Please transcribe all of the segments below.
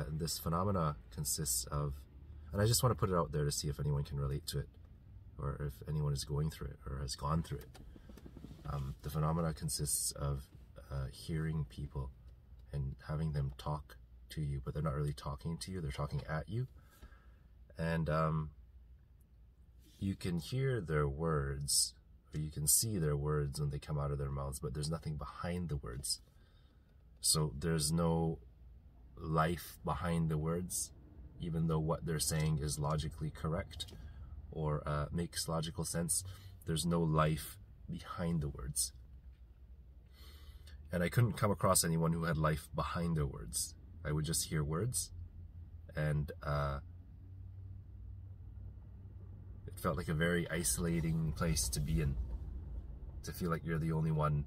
This phenomena consists of, and I just want to put it out there to see if anyone can relate to it, or if anyone is going through it or has gone through it. The phenomena consists of hearing people and having them talk to you, but they're not really talking to you, they're talking at you. And you can hear their words, or you can see their words when they come out of their mouths, but there's nothing behind the words. So there's no life behind the words, even though what they're saying is logically correct or makes logical sense. There's no life behind the words. And I couldn't come across anyone who had life behind their words. I would just hear words, and it felt like a very isolating place to be in, to feel like you're the only one,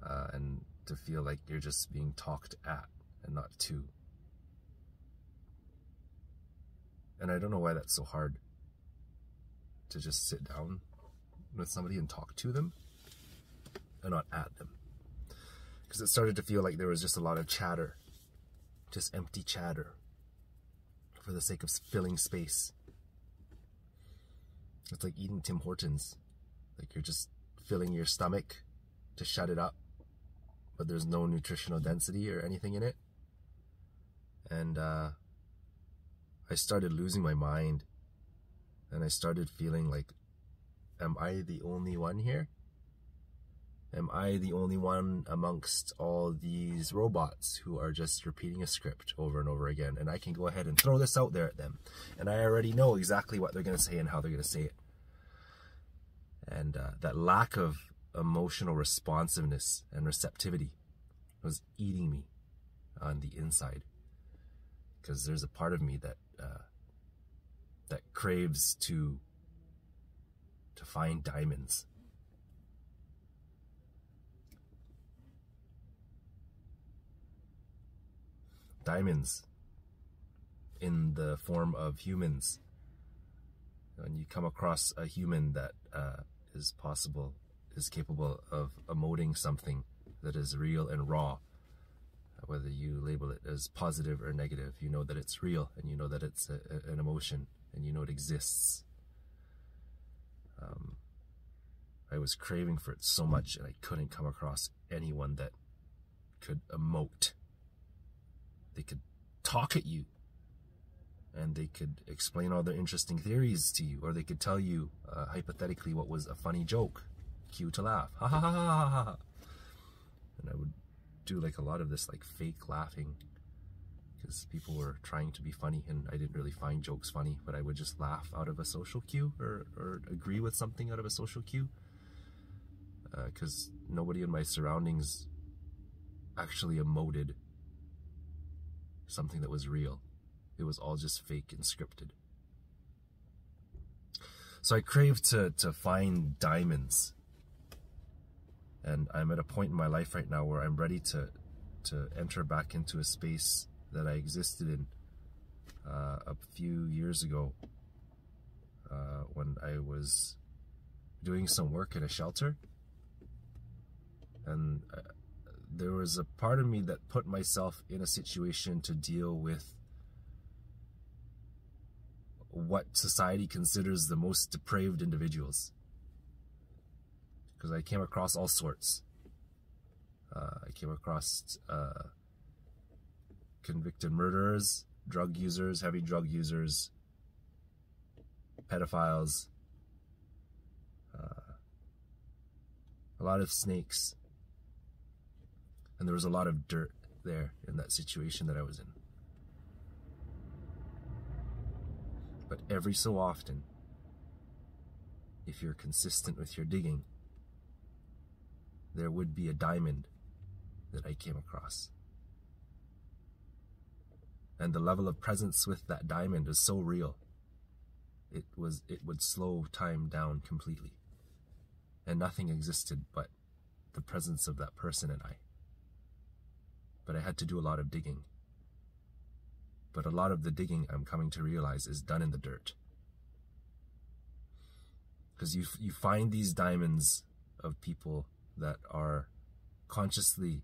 and to feel like you're just being talked at and not to. And I don't know why that's so hard, to just sit down with somebody and talk to them and not at them. Because it started to feel like there was just a lot of chatter, just empty chatter for the sake of filling space. It's like eating Tim Hortons. Like you're just filling your stomach to shut it up, but there's no nutritional density or anything in it. And I started losing my mind, and I started feeling like, am I the only one here? Am I the only one amongst all these robots who are just repeating a script over and over again? And I can go ahead and throw this out there at them, and I already know exactly what they're going to say and how they're going to say it. And that lack of emotional responsiveness and receptivity was eating me on the inside, because there's a part of me that that craves to find diamonds. Diamonds in the form of humans. When you come across a human that is capable of emoting something that is real and raw, whether you label it as positive or negative, you know that it's real, and you know that it's an emotion, and you know it exists. I was craving for it so much, and I couldn't come across anyone that could emote. They could talk at you, and they could explain all their interesting theories to you, or they could tell you hypothetically what was a funny joke, cue to laugh, ha ha ha ha ha ha. And I would do like a lot of this like fake laughing, because people were trying to be funny, and I didn't really find jokes funny, but I would just laugh out of a social cue, or agree with something out of a social cue, because nobody in my surroundings actually emoted something that was real. It was all just fake and scripted. So I craved to find diamonds. And I'm at a point in my life right now where I'm ready to enter back into a space that I existed in a few years ago, when I was doing some work at a shelter. And there was a part of me that put myself in a situation to deal with what society considers the most depraved individuals, because I came across all sorts. I came across convicted murderers, drug users, heavy drug users, pedophiles, a lot of snakes, and there was a lot of dirt there in that situation that I was in. But every so often, if you're consistent with your digging, there would be a diamond that I came across. And the level of presence with that diamond is so real, it would slow time down completely. And nothing existed but the presence of that person and I. But I had to do a lot of digging. But a lot of the digging, I'm coming to realize, is done in the dirt. Because you find these diamonds of people that are consciously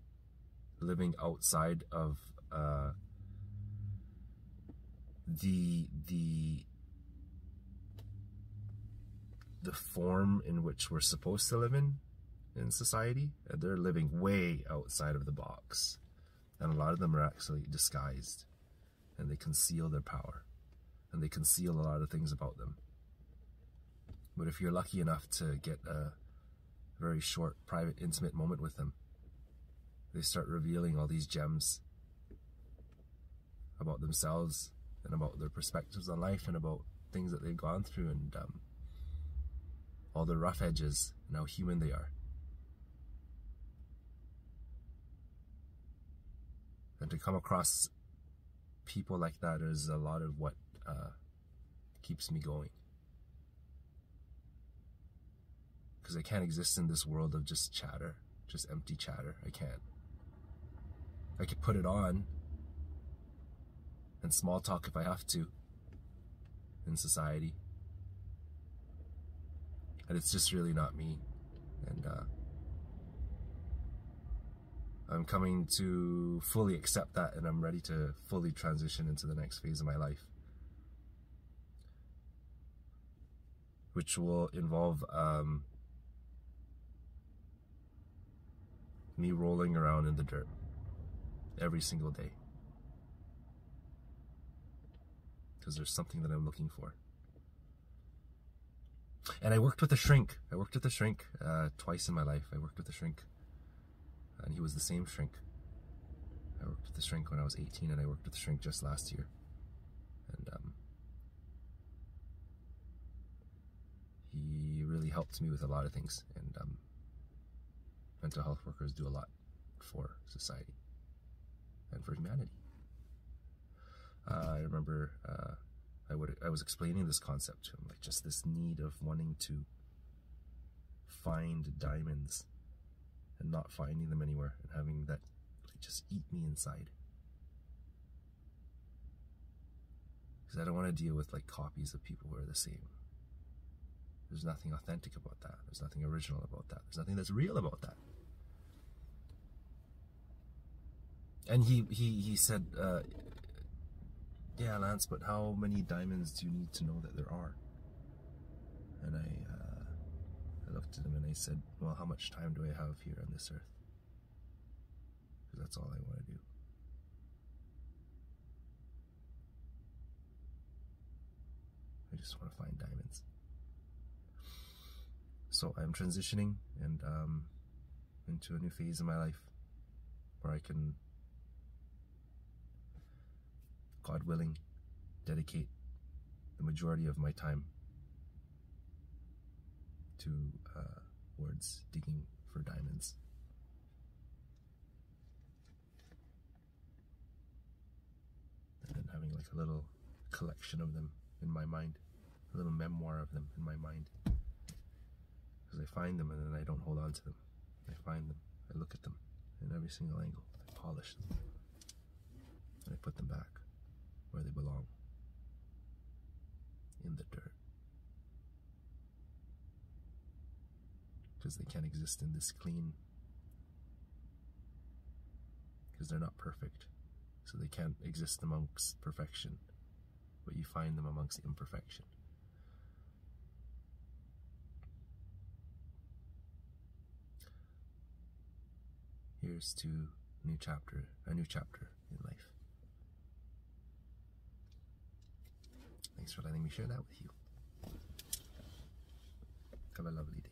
living outside of the form in which we're supposed to live in society, and they're living way outside of the box, and a lot of them are actually disguised, and they conceal their power, and they conceal a lot of things about them. But if you're lucky enough to get a very short, private, intimate moment with them, they start revealing all these gems about themselves and about their perspectives on life and about things that they've gone through, and all the rough edges and how human they are. And to come across people like that is a lot of what keeps me going. Because I can't exist in this world of just chatter, just empty chatter. I can't. I could put it on and small talk if I have to in society. And it's just really not me. And I'm coming to fully accept that, and I'm ready to fully transition into the next phase of my life, which will involve me rolling around in the dirt every single day, because there's something that I'm looking for. And I worked with a shrink. I worked with a shrink twice in my life. I worked with a shrink, and he was the same shrink. I worked with the shrink when I was 18, and I worked with the shrink just last year. And he really helped me with a lot of things. And mental health workers do a lot for society and for humanity. I remember I was explaining this concept to him, like just this need of wanting to find diamonds and not finding them anywhere, and having that like just eat me inside. Because I don't want to deal with like copies of people who are the same. There's nothing authentic about that. There's nothing original about that. There's nothing that's real about that. And he said, yeah, Lance, but how many diamonds do you need to know that there are? And I looked at him and I said, well, how much time do I have here on this earth? Because that's all I want to do. I just want to find diamonds. So I'm transitioning and into a new phase of my life where I can, God willing, dedicate the majority of my time towards digging for diamonds. And then having like a little collection of them in my mind, a little memoir of them in my mind. Because I find them and then I don't hold on to them. I find them, I look at them in every single angle, I polish them, and I put them back where they belong, in the dirt. Because they can't exist in this clean, because they're not perfect, so they can't exist amongst perfection, but you find them amongst imperfection. Here's to a new chapter in life. Thanks for letting me share that with you. Have a lovely day.